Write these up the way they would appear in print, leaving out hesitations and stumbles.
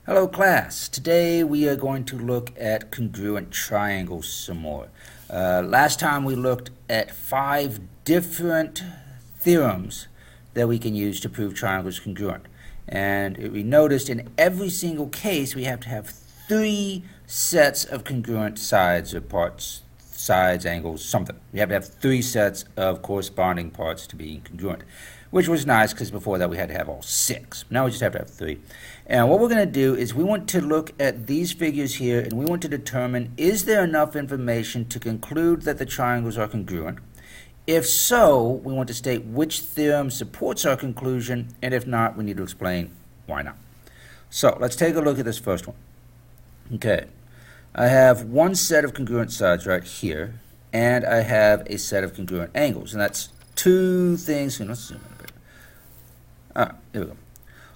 Hello class, today we are going to look at congruent triangles some more. Last time we looked at 5 different theorems that we can use to prove triangles congruent. And we noticed in every single case we have to have 3 sets of congruent sides or parts, sides, angles, something. We have to have 3 sets of corresponding parts to be congruent, which was nice because before that we had to have all 6. Now we just have to have 3. And what we're going to do is we want to look at these figures here and we want to determine, is there enough information to conclude that the triangles are congruent? If so, we want to state which theorem supports our conclusion, and if not, we need to explain why not. So let's take a look at this first one. Okay, I have one set of congruent sides right here, and I have a set of congruent angles, and that's 2 things. Let's zoom in a bit. Here we go.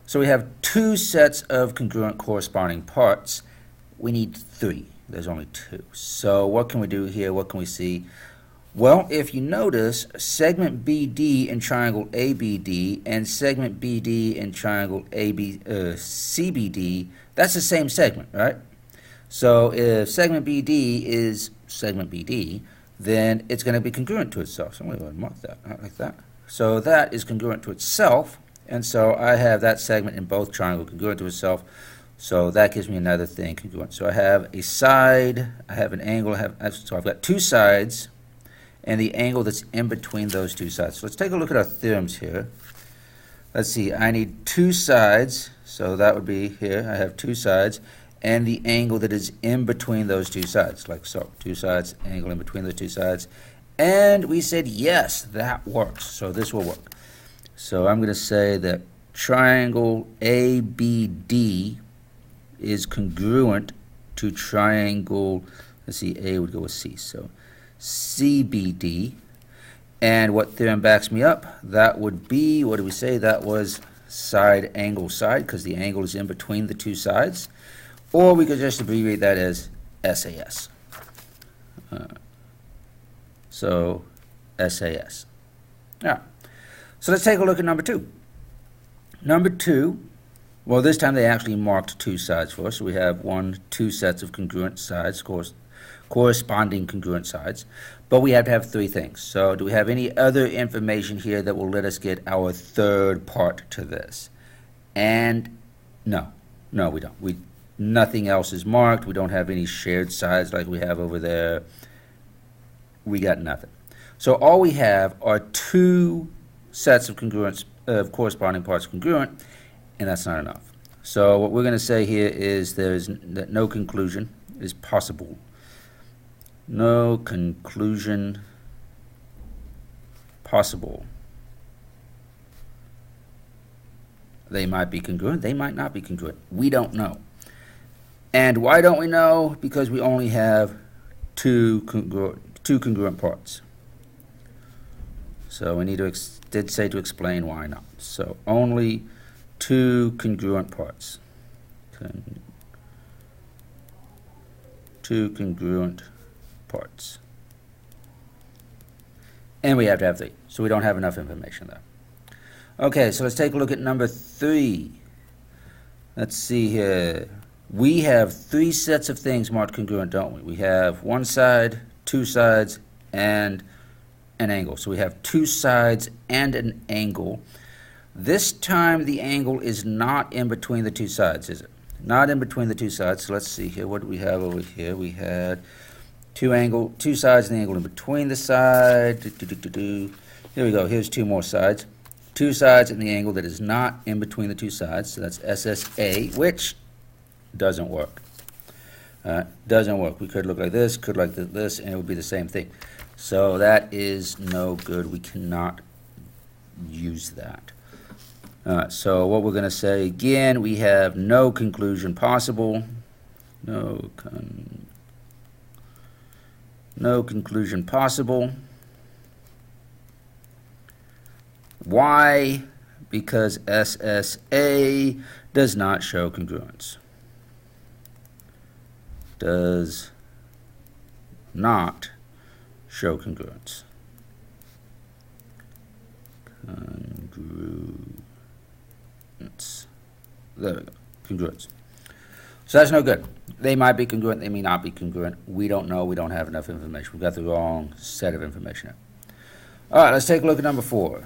So we have 2 sets of congruent corresponding parts. We need 3. There's only 2. So what can we do here? What can we see? Well, if you notice, segment BD in triangle ABD and segment BD in triangle CBD, that's the same segment, right? So if segment BD is segment BD, then it's going to be congruent to itself. So I'm going to mark that like that. So that is congruent to itself. And so I have that segment in both triangles congruent to itself. So that gives me another thing congruent. So I have a side, I have an angle, so I've got 2 sides and the angle that's in between those 2 sides. So let's take a look at our theorems here. Let's see, I need 2 sides, so that would be here, I have 2 sides, and the angle that is in between those 2 sides, like so. 2 sides, angle in between the 2 sides. And we said, yes, that works. So this will work. So I'm going to say that triangle ABD is congruent to triangle, let's see, A would go with C, so CBD. And what theorem backs me up? That would be, what do we say? That was side angle side, because the angle is in between the 2 sides. Or we could just abbreviate that as SAS. So SAS. Now, so let's take a look at number 2. Number 2, well, this time they actually marked 2 sides for us. So we have 2 sets of congruent sides, corresponding congruent sides. But we have to have 3 things. So do we have any other information here that will let us get our 3rd part to this? And no, we don't. Nothing else is marked. We don't have any shared sides like we have over there. We got nothing. So all we have are 2 sets of congruence of corresponding parts congruent, and that's not enough. So what we're going to say here is that no conclusion is possible. No conclusion possible. They might be congruent, they might not be congruent. We don't know. And why don't we know? Because we only have 2 congruent parts. So we need to did say to explain why not. So only 2 congruent parts. 2 congruent parts. And we have to have 3. So we don't have enough information there. Okay, so let's take a look at number 3. Let's see here. We have 3 sets of things marked congruent, don't we? We have 1 side, 2 sides, and an angle. So we have 2 sides and an angle. This time the angle is not in between the 2 sides, is it? Not in between the 2 sides. So let's see here. What do we have over here? We had 2 sides and the angle in between the side. Here we go. Here's 2 more sides. 2 sides and the angle that is not in between the 2 sides. So that's SSA, which doesn't work. Doesn't work. We could look like this, could look like this, and it would be the same thing. So that is no good. We cannot use that. So what we're going to say again, we have no conclusion possible. No conclusion possible. Why? Because SSA does not show congruence. Does not show congruence. Congruence. There we go. Congruence. So that's no good. They might be congruent, they may not be congruent. We don't know, we don't have enough information. We've got the wrong set of information. All right, let's take a look at number 4.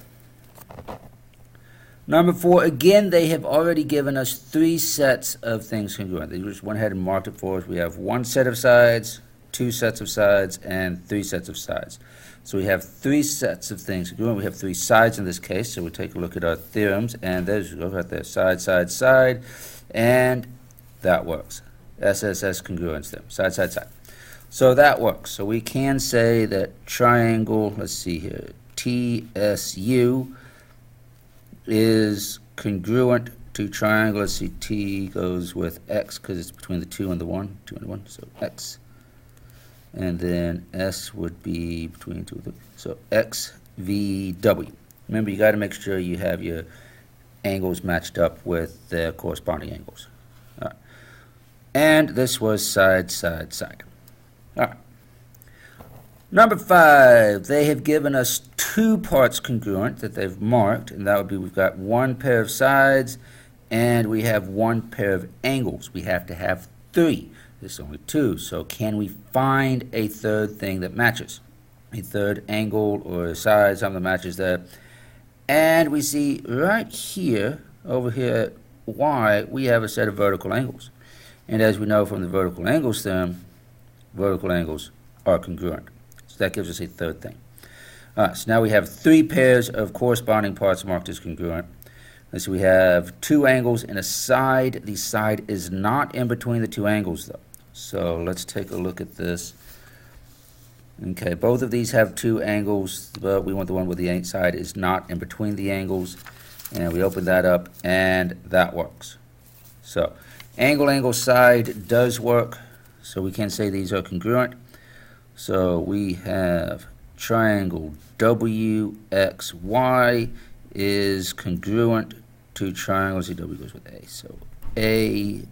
Number 4, again, they have already given us 3 sets of things congruent. They just went ahead and marked it for us. We have 1 set of sides, 2 sets of sides, and 3 sets of sides. So we have 3 sets of things congruent. We have 3 sides in this case, so we'll take a look at our theorems, and there's go right there, side, side, side, and that works. SSS congruence theorem, side, side, side. So that works. So we can say that triangle, let's see here, TSU is congruent to triangle. Let's see, T goes with X because it's between the 2 and the 1, 2 and 1, so X. And then S would be between 2 and 3, so XVW. Remember, you got to make sure you have your angles matched up with the corresponding angles. All right. And this was side, side, side. All right. Number 5, they have given us 2 parts congruent that they've marked, and that would be we've got 1 pair of sides and we have 1 pair of angles. We have to have 3. There's only 2, so can we find a third thing that matches? A third angle or a side, something that matches that. And we see right here, over here at Y, we have a set of vertical angles. And as we know from the vertical angles theorem, vertical angles are congruent. So that gives us a third thing. All right, so now we have 3 pairs of corresponding parts marked as congruent. So we have 2 angles and a side. The side is not in between the 2 angles, though. So let's take a look at this. Okay, both of these have 2 angles, but we want the one where the side is not in between the angles. And we open that up, and that works. So angle, angle, side does work. So we can say these are congruent. So we have triangle WXY is congruent to triangle, see W goes with A, so AZY.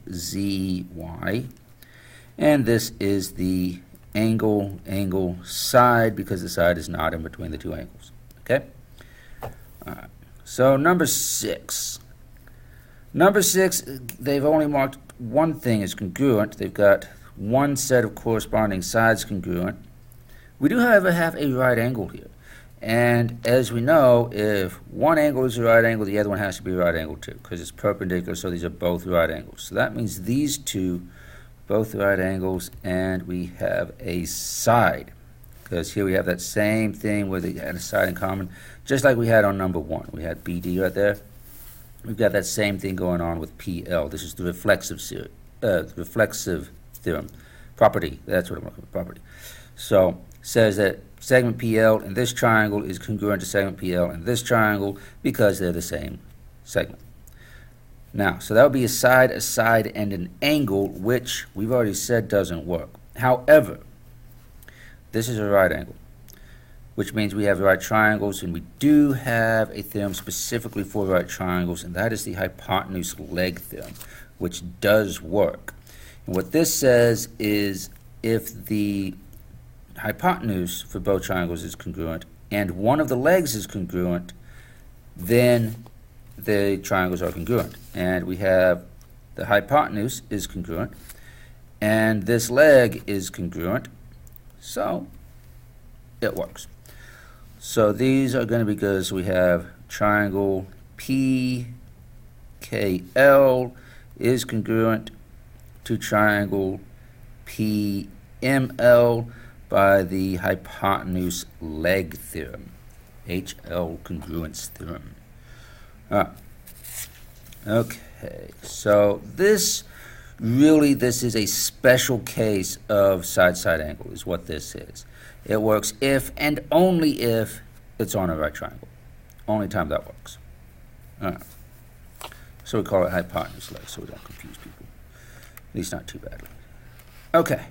And this is the angle, angle, side, because the side is not in between the 2 angles. Okay? All right. So number 6. Number 6, they've only marked 1 thing as congruent. They've got 1 set of corresponding sides congruent. We do, however, have a right angle here. And as we know, if one angle is a right angle, the other one has to be a right angle too, because it's perpendicular, so these are both right angles. So that means these 2, both right angles, and we have a side. Because here we have that same thing where they had a side in common, just like we had on number 1. We had BD right there. We've got that same thing going on with PL. This is the reflexive theorem. Property, that's what I'm looking for, property. So says that segment PL in this triangle is congruent to segment PL in this triangle because they're the same segment. Now, so that would be a side, and an angle, which we've already said doesn't work. However, this is a right angle, which means we have right triangles, and we do have a theorem specifically for right triangles, and that is the Hypotenuse-Leg theorem, which does work. And what this says is if the hypotenuse for both triangles is congruent and one of the legs is congruent, then the triangles are congruent. And we have the hypotenuse is congruent and this leg is congruent, so it works. So these are going to be good. So we have triangle PKL is congruent to triangle PML by the hypotenuse-leg theorem, HL congruence theorem. Okay, so this is a special case of side-side angle is what this is. It works if and only if it's on a right triangle. Only time that works. So we call it hypotenuse-leg so we don't confuse people. At least not too badly. Okay,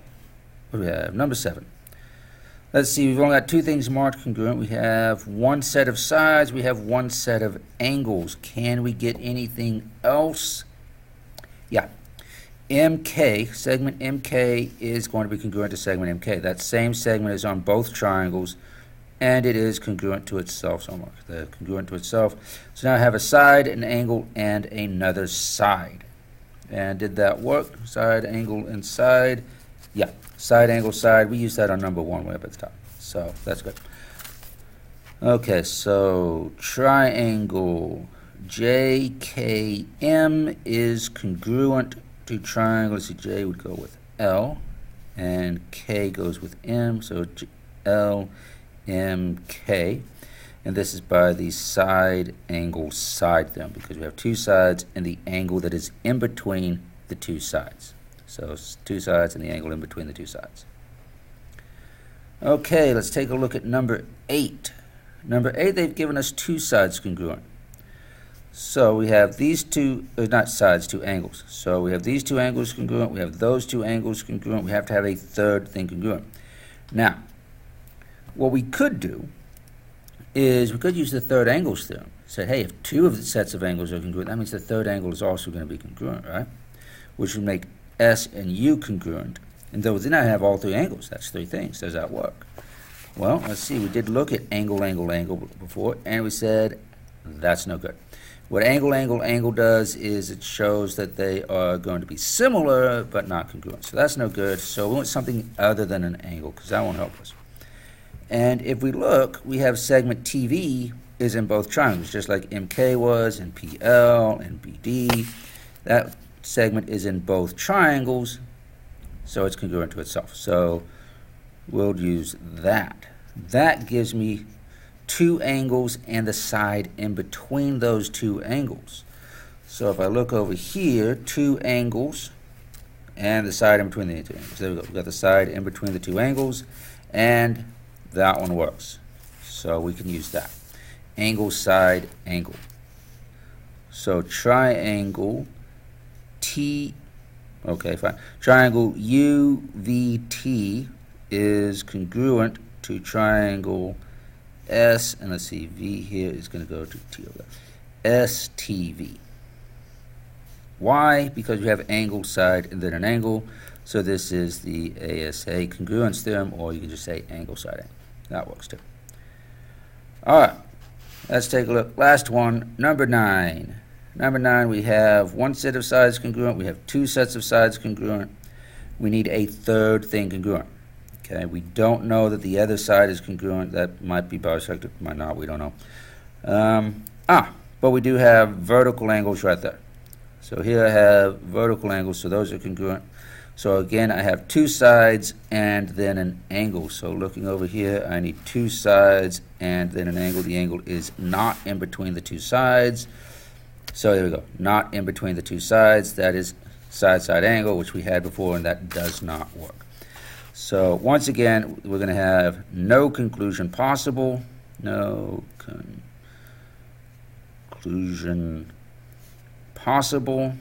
what do we have? Number 7. Let's see, we've only got 2 things marked congruent. We have 1 set of sides, we have 1 set of angles. Can we get anything else? Yeah. MK, segment MK is going to be congruent to segment MK. That same segment is on both triangles, and it is congruent to itself. So I'll mark congruent to itself. So now I have a side, an angle, and another side. And did that work? Side, angle, and side. Yeah, side, angle, side. We use that on number 1 way up at the top. So that's good. Okay, so triangle JKM is congruent to triangle. Let's see, J would go with L, and K goes with M, so L, M, K. And this is by the side, angle, side theorem, because we have two sides and the angle that is in between the two sides. So it's two sides and the angle in between the two sides. Okay, let's take a look at number 8. Number 8, they've given us two sides congruent. So we have these two, not sides, two angles. So we have these two angles congruent, we have those two angles congruent, we have to have a third thing congruent. Now, what we could do is we could use the third angles theorem. Say, hey, if two of the sets of angles are congruent, that means the third angle is also going to be congruent, right? Which would make S and U congruent. And though then I have all three angles, that's three things. Does that work? Well, let's see. We did look at angle, angle, angle before, and we said that's no good. What angle, angle, angle does is it shows that they are going to be similar but not congruent. So that's no good. So we want something other than an angle because that won't help us. And if we look, we have segment TV is in both triangles, just like MK was in PL and BD. That segment is in both triangles, so it's congruent to itself. So we'll use that. That gives me two angles and the side in between those two angles. So if I look over here, two angles and the side in between the two angles. There we go. We've got the side in between the two angles, and that one works. So we can use that. Angle, side, angle. So triangle T, okay, fine. Triangle UVT is congruent to triangle S, and let's see, V here is going to go to T over there. STV. Why? Because we have angle, side, and then an angle. So this is the ASA congruence theorem, or you can just say angle, side, angle. That works too. All right, let's take a look. Last one, number 9. Number 9, we have one set of sides congruent. We have two sets of sides congruent. We need a third thing congruent. Okay, we don't know that the other side is congruent. That might be bisected, might not, we don't know. But we do have vertical angles right there. So here I have vertical angles, so those are congruent. So again, I have two sides and then an angle. So looking over here, I need two sides and then an angle. The angle is not in between the two sides. So there we go, not in between the two sides. That is side-side angle, which we had before, and that does not work. So once again, we're going to have no conclusion possible. No conclusion possible.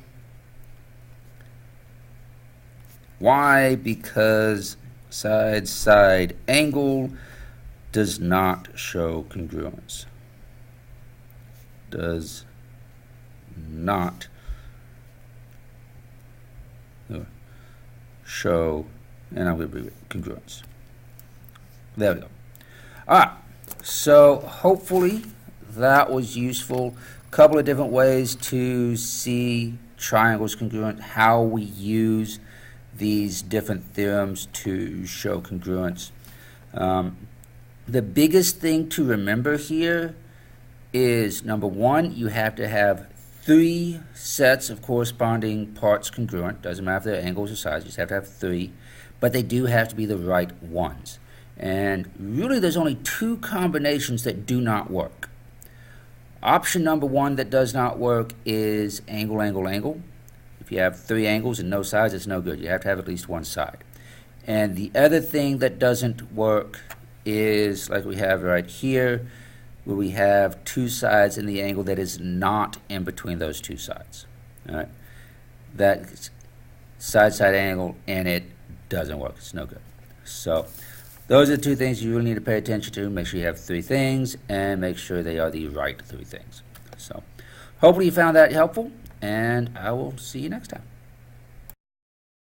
Why? Because side-side angle does not show congruence. Does not show, and I'm going to be congruence. There we go. All right, so hopefully that was useful. A couple of different ways to see triangles congruent, how we use these different theorems to show congruence. The biggest thing to remember here is, number 1, you have to have 3 sets of corresponding parts congruent. Doesn't matter if they're angles or sides, you just have to have 3, but they do have to be the right ones. And really there's only 2 combinations that do not work. Option number 1 that does not work is angle, angle, angle. If you have 3 angles and no sides, it's no good. You have to have at least one side. And the other thing that doesn't work is, like we have right here, where we have 2 sides and the angle that is not in between those 2 sides. All right, that's side-side angle, and it doesn't work. It's no good. So those are the 2 things you really need to pay attention to. Make sure you have 3 things, and make sure they are the right 3 things. So hopefully you found that helpful, and I will see you next time.